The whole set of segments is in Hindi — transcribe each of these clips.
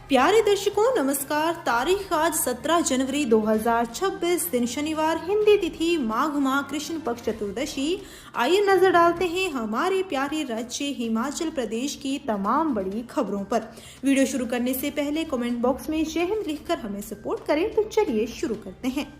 प्यारे दर्शकों नमस्कार। तारीख आज 17 जनवरी 2026 दिन शनिवार, हिंदी तिथि माघ माह कृष्ण पक्ष चतुर्दशी। आइए नजर डालते हैं हमारे प्यारे राज्य हिमाचल प्रदेश की तमाम बड़ी खबरों पर। वीडियो शुरू करने से पहले कमेंट बॉक्स में जय हिंद लिखकर हमें सपोर्ट करें। तो चलिए शुरू करते हैं।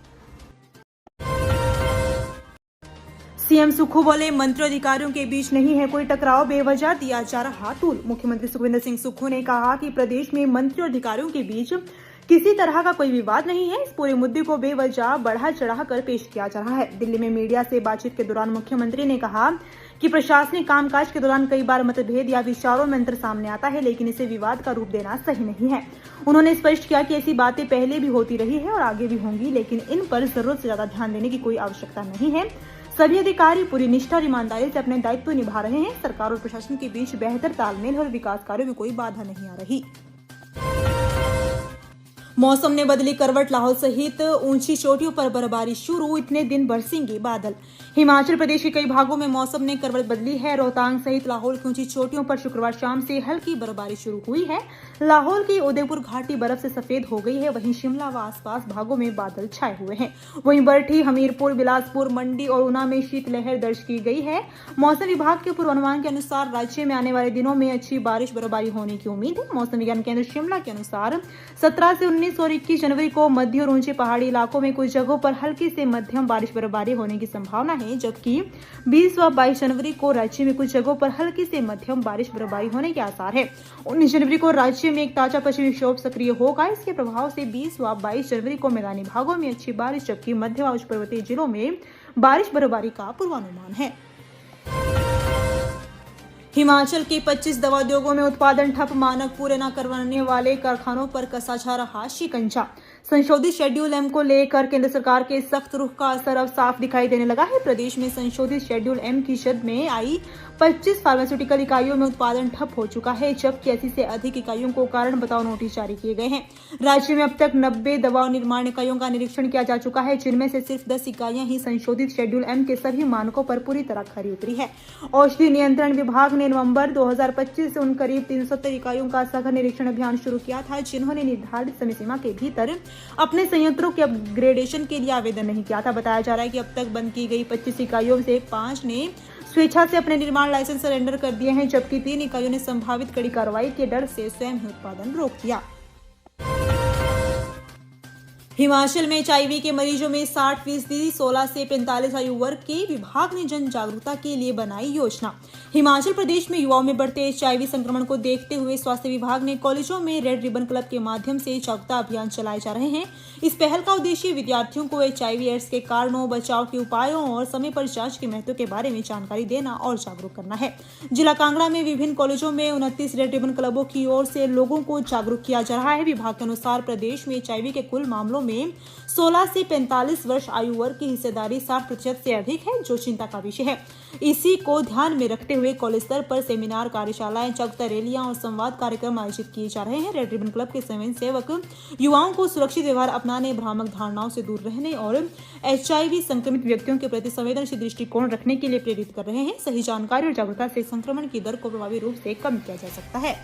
सीएम सुक्खू बोले, मंत्री अधिकारियों के बीच नहीं है कोई टकराव, बेवजह दिया जा रहा टूल। मुख्यमंत्री सुखविंदर सिंह सुक्खू ने कहा कि प्रदेश में मंत्री और अधिकारियों के बीच किसी तरह का कोई विवाद नहीं है। इस पूरे मुद्दे को बेवजह बढ़ा चढ़ाकर पेश किया जा रहा है। दिल्ली में मीडिया से बातचीत के दौरान मुख्यमंत्री ने कहा कि प्रशासनिक कामकाज के दौरान कई बार मतभेद या विचारों में अंतर सामने आता है, लेकिन इसे विवाद का रूप देना सही नहीं है। उन्होंने स्पष्ट किया कि ऐसी बातें पहले भी होती रही है और आगे भी होंगी, लेकिन इन पर जरूरत से ज्यादा ध्यान देने की कोई आवश्यकता नहीं है। सभी अधिकारी पूरी निष्ठा और ईमानदारी से अपने दायित्व निभा रहे हैं। सरकार और प्रशासन के बीच बेहतर तालमेल और विकास कार्यों में कोई बाधा नहीं आ रही। मौसम ने बदली करवट, लाहौल सहित ऊंची चोटियों पर बर्फबारी शुरू, इतने दिन बरसेंगे बादल। हिमाचल प्रदेश के कई भागों में मौसम ने करवट बदली है। रोहतांग सहित लाहौल की ऊंची चोटियों पर शुक्रवार शाम से हल्की बर्फबारी शुरू हुई है। लाहौल की उदयपुर घाटी बर्फ से सफेद हो गई है। वहीं शिमला व आसपास भागों में बादल छाए हुए हैं। वहीं बरठी, हमीरपुर, बिलासपुर, मंडी और ऊना में शीतलहर दर्ज की गई है। मौसम विभाग के पूर्वानुमान के अनुसार राज्य में आने वाले दिनों में अच्छी बारिश बर्फबारी होने की उम्मीद है। मौसम विज्ञान केंद्र शिमला के अनुसार 17 से 19 और 21 जनवरी को मध्य और ऊंचे पहाड़ी इलाकों में कुछ जगहों पर हल्की से मध्यम बारिश बर्फबारी होने की संभावना है, जबकि 20 व 22 जनवरी को राज्य में कुछ जगहों पर हल्की से मध्यम बारिश बर्फबारी होने के आसार है। 19 जनवरी को राज्य में एक ताजा पश्चिमी विक्षोभ सक्रिय होगा। इसके प्रभाव से 20 व 22 जनवरी को मैदानी भागों में अच्छी बारिश, जबकि मध्य व उच्च पर्वतीय जिलों में बारिश बर्फबारी का पूर्वानुमान है। हिमाचल के 25 दवा उद्योगों में उत्पादन ठप, मानक पूरे न करवाने वाले कारखानों पर कसा जा रहा शिकंजा। संशोधित शेड्यूल एम को लेकर केंद्र सरकार के सख्त रुख का असर अब साफ दिखाई देने लगा है। प्रदेश में संशोधित शेड्यूल एम की शर्त में आई 25 फार्मास्यूटिकल इकाइयों में उत्पादन ठप हो चुका है, जबकि 80 से अधिक इकाइयों को कारण बताओ नोटिस जारी किए गए हैं। राज्य में अब तक 90 दवा निर्माण इकाइयों का निरीक्षण किया जा चुका है, जिनमें से सिर्फ 10 इकाइयां ही संशोधित शेड्यूल एम के सभी मानकों पर पूरी तरह खरी उतरी है। औषधि नियंत्रण विभाग ने नवंबर 2025 से उन करीब 370 इकाइयों का सघन निरीक्षण अभियान शुरू किया था, जिन्होंने निर्धारित समय सीमा के भीतर अपने संयंत्रों के अपग्रेडेशन के लिए आवेदन नहीं किया था। बताया जा रहा है कि अब तक बंद की गई 25 इकाइयों से 5 ने स्वेच्छा से अपने निर्माण लाइसेंस सरेंडर कर दिए हैं, जबकि 3 इकाइयों ने संभावित कड़ी कार्रवाई के डर से स्वयं ही उत्पादन रोक दिया। हिमाचल में एचआईवी के मरीजों में 60% 16 से 45 आयु वर्ग के। विभाग ने जन जागरूकता के लिए बनाई योजना। हिमाचल प्रदेश में युवाओं में बढ़ते एचआईवी संक्रमण को देखते हुए स्वास्थ्य विभाग ने कॉलेजों में रेड रिबन क्लब के माध्यम से जागरूकता अभियान चलाए जा रहे हैं। इस पहल का उद्देश्य विद्यार्थियों को एचआईवी एड्स के कारणों, बचाव के उपायों और समय पर जांच के महत्व के बारे में जानकारी देना और जागरूक करना है। जिला कांगड़ा में विभिन्न कॉलेजों में 29 रेड रिबन क्लबों की ओर से लोगों को जागरूक किया जा रहा है। विभाग के अनुसार प्रदेश में एचआईवी के कुल मामलों में 16 से 45 वर्ष आयु वर्ग की हिस्सेदारी 60% से अधिक है, जो चिंता का विषय है। इसी को ध्यान में रखते हुए कॉलेज स्तर पर सेमिनार, कार्यशालाएं, जागरूकता रैलियां और संवाद कार्यक्रम आयोजित किए जा रहे हैं। रेड रिबन क्लब के स्वयंसेवक युवाओं को सुरक्षित व्यवहार अपनाने, भ्रामक धारणाओं से दूर रहने और एचआईवी संक्रमित व्यक्तियों के प्रति संवेदनशील दृष्टिकोण रखने के लिए प्रेरित कर रहे हैं। सही जानकारी और जागरूकता से संक्रमण की दर को प्रभावी रूप से कम किया जा सकता है।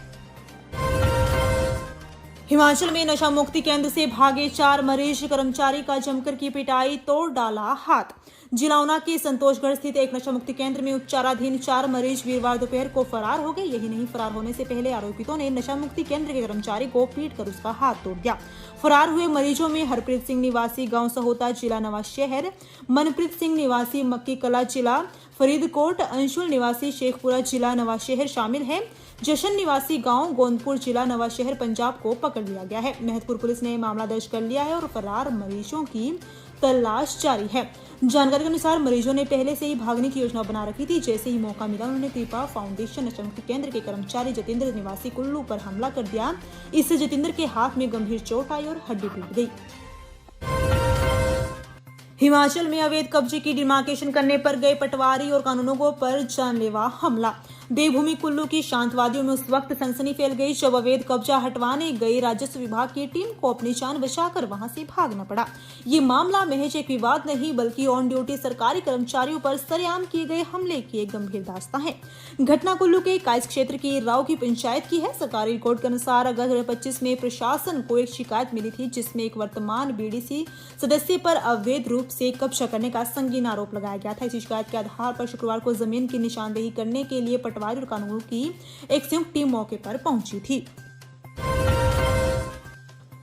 हिमाचल में नशा मुक्ति केंद्र से भागे 4 मरीज, कर्मचारी का जमकर की पिटाई, तोड़ डाला हाथ। जिला ऊना के संतोषगढ़ स्थित एक नशा मुक्ति केंद्र में उपचाराधीन 4 मरीज वीरवार दोपहर को फरार हो गए। यही नहीं, फरार होने से पहले आरोपितों ने नशा मुक्ति केंद्र के कर्मचारी को पीटकर उसका हाथ तोड़ दिया। फरार हुए मरीजों में हरप्रीत सिंह निवासी गांव सहोता जिला नवा शहर, मनप्रीत सिंह निवासी मक्की कला जिला फरीदकोट, अंशुल निवासी शेखपुरा जिला नवा शहर शामिल है। जशन निवासी गांव गोंदपुर जिला नवा शहर पंजाब को पकड़ लिया गया है। महतपुर पुलिस ने मामला दर्ज कर लिया है और फरार मरीजों की तलाश जारी है। जानकारी के अनुसार मरीजों ने पहले से ही भागने की योजना बना रखी थी। जैसे ही मौका मिला, उन्होंने कृपा फाउंडेशन नशा मुक्ति केंद्र के कर्मचारी जतेंद्र निवासी कुल्लू पर हमला कर दिया। इससे जतेंद्र के हाथ में गंभीर चोट आई और हड्डी टूट गई। हिमाचल में अवैध कब्जे की डिमार्केशन करने पर गए पटवारी और कानूनगो पर जानलेवा हमला। देवभूमि कुल्लू की शांत वादियों में उस वक्त सनसनी फैल गई जब अवैध कब्जा हटवाने गई राजस्व विभाग की टीम को अपनी जान बचाकर वहां से भागना पड़ा। ये मामला महज एक विवाद नहीं बल्कि ऑन ड्यूटी सरकारी कर्मचारियों पर सरेआम किए गए हमले की एक गंभीर दास्तां है। घटना कुल्लू के काइस क्षेत्र की राव की पंचायत की है। सरकारी रिकॉर्ड के अनुसार अगस्त 2025 में प्रशासन को एक शिकायत मिली थी जिसमें एक वर्तमान बीडीसी सदस्य पर अवैध रूप से कब्जा करने का संगीन आरोप लगाया गया था। इसी शिकायत के आधार पर शुक्रवार को जमीन की निशानदेही करने के लिए पटवारी और कानून की एक संयुक्त टीम मौके पर पहुंची थी।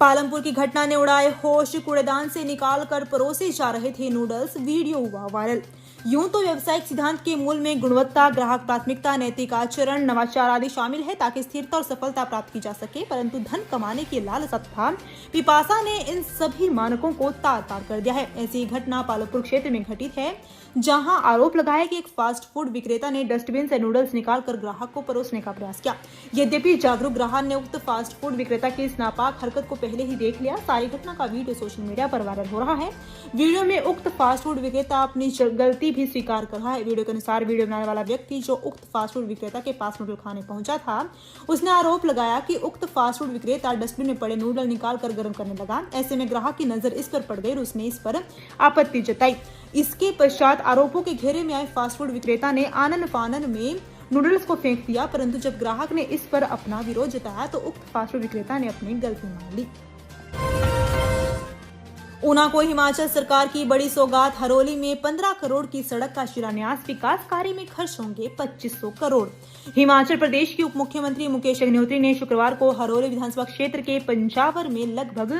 पालमपुर की घटना ने उड़ाए होश। कूड़ेदान से निकालकर परोसे जा रहे थे नूडल्स, वीडियो हुआ वायरल। यूं तो व्यावसायिक सिद्धांत के मूल में गुणवत्ता, ग्राहक प्राथमिकता, नैतिक आचरण, नवाचार आदि शामिल है ताकि स्थिरता और सफलता प्राप्त की जा सके, परंतु धन कमाने की लालसा तथा पिपासा ने इन सभी मानकों को तार-तार कर दिया है। ऐसी घटना पालमपुर क्षेत्र में घटित है जहां आरोप लगाया कि एक फास्ट फूड विक्रेता ने डस्टबिन से नूडल्स निकालकर ग्राहक को परोसने का प्रयास किया। यद्यपि जागरूक ग्राहक ने उक्त फास्ट फूड विक्रेता की इस नापाक हरकत को पहले ही देख लिया। सारी घटना का वीडियो सोशल मीडिया पर वायरल हो रहा है। वीडियो में उक्त फास्ट फूड विक्रेता अपनी गलती भी स्वीकार कर रहा है। वीडियो के अनुसार वीडियो बनाने वाला व्यक्ति जो उक्त फास्ट फूड विक्रेता के पास नूडल खाने पहुंचा था, उसने आरोप लगाया कि उक्त फास्ट फूड विक्रेता डस्टबिन में पड़े नूडल निकालकर गर्म करने लगा। ऐसे में ग्राहक की नजर इस पर पड़ गई और उसने इस पर आपत्ति जताई। इसके पश्चात आरोपों के घेरे में आए फास्ट फूड विक्रेता ने आनन फानन में नूडल्स को फेंक दिया, परंतु जब ग्राहक ने इस पर अपना विरोध जताया तो उक्त फास्ट फूड विक्रेता ने अपनी गलती मान ली। ऊना को हिमाचल सरकार की बड़ी सौगात। हरोली में 15 करोड़ की सड़क का शिलान्यास। विकास कार्य में खर्च होंगे 2500 करोड़। हिमाचल प्रदेश के उप मुख्यमंत्री मुकेश अग्निहोत्री ने शुक्रवार को हरोली विधानसभा क्षेत्र के पंचावर में लगभग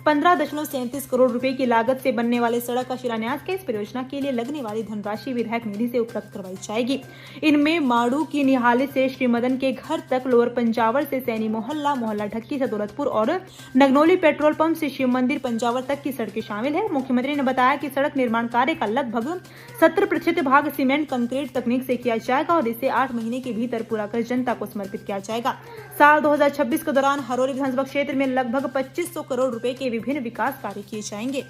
15.37 करोड़ रुपए की लागत से बनने वाले सड़क का शिलान्यास किया। इस परियोजना के लिए लगने वाली धनराशि विधायक निधि से उपलब्ध करवाई जाएगी। इनमें माड़ू की निहाली से श्री मदन के घर तक, लोअर पंचावर से सैनी मोहल्ला, मोहल्ला ढक्की से दौलतपुर और नगनौली पेट्रोल पंप से शिव मंदिर पंचावर तक की सड़कें शामिल है। मुख्यमंत्री ने बताया कि सड़क निर्माण कार्य का लगभग 70% भाग सीमेंट कंक्रीट तकनीक से किया जाएगा और इसे 8 महीने के भीतर पूरा कर जनता को समर्पित किया जाएगा। साल 2026 के दौरान हरोली विधानसभा क्षेत्र में लगभग 2500 करोड़ रुपए के विभिन्न विकास कार्य किए जाएंगे।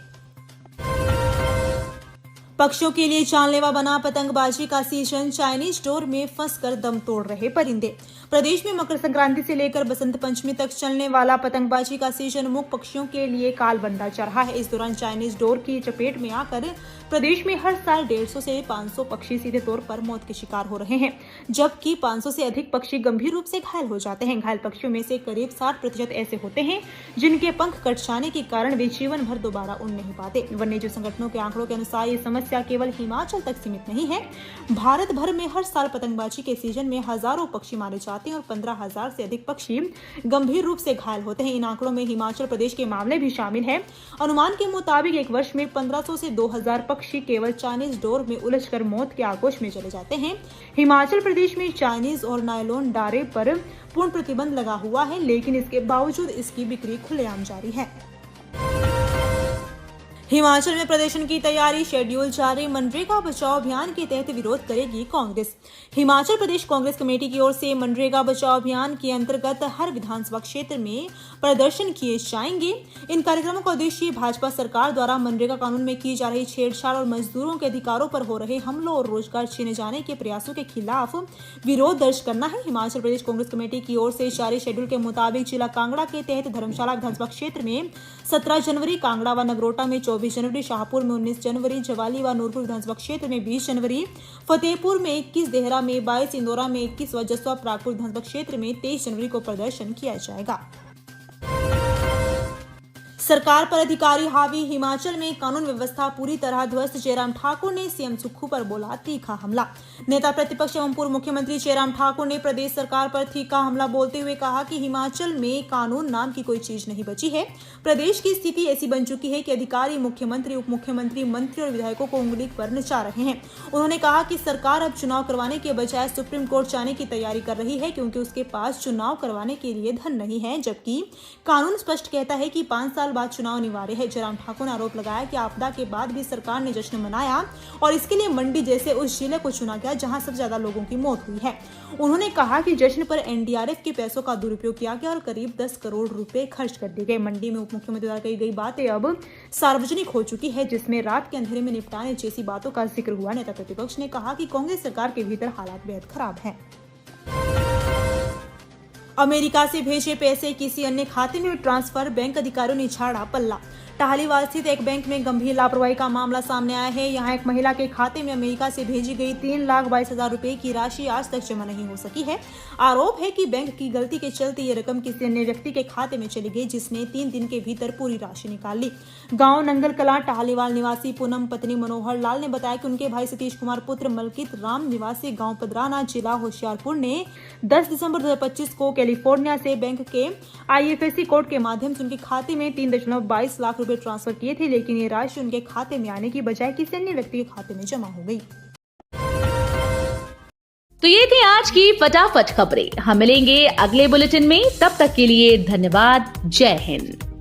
पक्षियों के लिए जानलेवा बना पतंगबाजी का सीजन। चाइनीज डोर में फंसकर दम तोड़ रहे परिंदे। प्रदेश में मकर संक्रांति से लेकर बसंत पंचमी तक चलने वाला पतंगबाजी का सीजन मूक पक्षियों के लिए काल बनता जा रहा है। इस दौरान चाइनीज डोर की चपेट में आकर प्रदेश में हर साल 150 से 500 पक्षी सीधे तौर पर मौत के शिकार हो रहे हैं, जबकि 500 से अधिक पक्षी गंभीर रूप से घायल हो जाते हैं। घायल पक्षियों में से करीब 60% ऐसे होते हैं जिनके पंख कट जाने के कारण वे जीवन भर दोबारा उड़ नहीं पाते। वन्यजीव संगठनों के आंकड़ों के अनुसार ये समस्या केवल हिमाचल तक सीमित नहीं है। भारत भर में हर साल पतंगबाजी के सीजन में हजारों पक्षी मारे जाते हैं और 15,000 से अधिक पक्षी गंभीर रूप से घायल होते हैं। इन आंकड़ों में हिमाचल प्रदेश के मामले भी शामिल हैं। अनुमान के मुताबिक एक वर्ष में 1500 से 2000 पक्षी केवल चाइनीज डोर में उलझकर मौत के आगोश में चले जाते हैं। हिमाचल प्रदेश में चाइनीज और नायलॉन डारे पर पूर्ण प्रतिबंध लगा हुआ है, लेकिन इसके बावजूद इसकी बिक्री खुलेआम जारी है। हिमाचल में प्रदर्शन की तैयारी, शेड्यूल जारी। मनरेगा बचाओ अभियान के तहत विरोध करेगी कांग्रेस। हिमाचल प्रदेश कांग्रेस कमेटी की ओर से मनरेगा बचाओ अभियान के अंतर्गत हर विधानसभा क्षेत्र में प्रदर्शन किए जाएंगे। इन कार्यक्रमों का उद्देश्य भाजपा सरकार द्वारा मनरेगा कानून में की जा रही छेड़छाड़ और मजदूरों के अधिकारों पर हो रहे हमलों और रोजगार छीने जाने के प्रयासों के खिलाफ विरोध दर्ज करना है। हिमाचल प्रदेश कांग्रेस कमेटी की ओर से जारी शेड्यूल के मुताबिक जिला कांगड़ा के तहत धर्मशाला विधानसभा क्षेत्र में 17 जनवरी, कांगड़ा व नगरोटा में 24 जनवरी, शाहपुर में 19 जनवरी, जवाली व नूरपुर विधानसभा क्षेत्र में 20 जनवरी, फतेहपुर में 21, देहरा में 22, इंदौरा में 21 व जसवा परागपुर विधानसभा क्षेत्र में 23 जनवरी को प्रदर्शन किया जाएगा। सरकार पर अधिकारी हावी। हिमाचल में कानून व्यवस्था पूरी तरह ध्वस्त। जयराम ठाकुर ने सीएम सुक्खू पर बोला तीखा हमला। नेता प्रतिपक्ष एवं पूर्व मुख्यमंत्री जयराम ठाकुर ने प्रदेश सरकार पर तीखा हमला बोलते हुए कहा कि हिमाचल में कानून नाम की कोई चीज नहीं बची है। प्रदेश की स्थिति ऐसी बन चुकी है कि अधिकारी मुख्यमंत्री, उप मुख्यमंत्री, मंत्री और विधायकों को उंगली पर नचा रहे हैं। उन्होंने कहा कि सरकार अब चुनाव करवाने के बजाय सुप्रीम कोर्ट जाने की तैयारी कर रही है, क्योंकि उसके पास चुनाव करवाने के लिए धन नहीं है, जबकि कानून स्पष्ट कहता है कि 5 साल बाद चुनाव अनिवार्य है। जयराम ठाकुर ने आरोप लगाया कि आपदा के बाद भी सरकार ने जश्न मनाया और इसके लिए मंडी जैसे उस जिले को चुना गया जहां सबसे ज्यादा लोगों की मौत हुई है। उन्होंने कहा कि जश्न पर एनडीआरएफ के पैसों का दुरुपयोग किया गया और करीब 10 करोड़ रुपए खर्च कर दिए गए। मंडी में उप मुख्यमंत्री द्वारा कही गई बातें अब सार्वजनिक हो चुकी है, जिसमें रात के अंधेरे में निपटाने जैसी बातों का जिक्र हुआ। नेता प्रतिपक्ष ने कहा कि कांग्रेस सरकार के भीतर हालात बेहद खराब है। अमेरिका से भेजे पैसे किसी अन्य खाते में ट्रांसफर, बैंक अधिकारियों ने झाड़ा पल्ला। टाहलीवाल स्थित एक बैंक में गंभीर लापरवाही का मामला सामने आया है। यहां एक महिला के खाते में अमेरिका से भेजी गई 3,22,000 रुपए की राशि आज तक जमा नहीं हो सकी है। आरोप है कि बैंक की गलती के चलते ये रकम किसी अन्य व्यक्ति के खाते में चली गई, जिसने 3 दिन के भीतर पूरी राशि निकाल ली। गांव नंगल कला टाहलीवाल निवासी पूनम पत्नी मनोहर लाल ने बताया कि उनके भाई सतीश कुमार पुत्र मलकित राम निवासी गांव पदराना जिला होशियारपुर ने 10 दिसंबर 2025 को कैलिफोर्निया से बैंक के IFSC कोड के माध्यम से उनके खाते में 3.22 लाख रुपए ट्रांसफर किए थे, लेकिन ये राशि उनके खाते में आने की बजाय किसी अन्य व्यक्ति के खाते में जमा हो गई। तो ये थी आज की फटाफट खबरें। हम मिलेंगे अगले बुलेटिन में, तब तक के लिए धन्यवाद। जय हिंद।